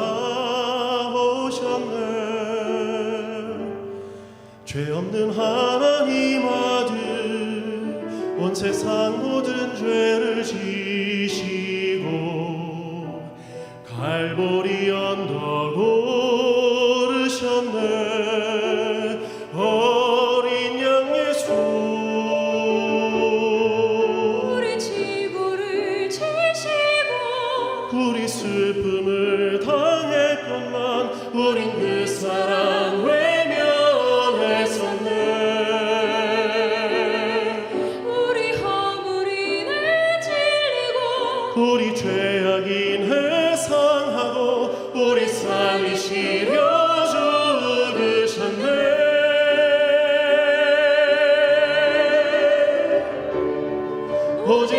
죄 없는 하나님 아들 온 세상 모든 죄를 지시고 갈보리 언덕 오르셨네. 어린 양 예수 우리 지고를 지시고 우리 슬픔을 당했건만 우린 그 사랑 외면했었네. 우리 허물인을 질리고 우리 죄악인 해상하고 우리 삶이 시려 죽으셨네. 오직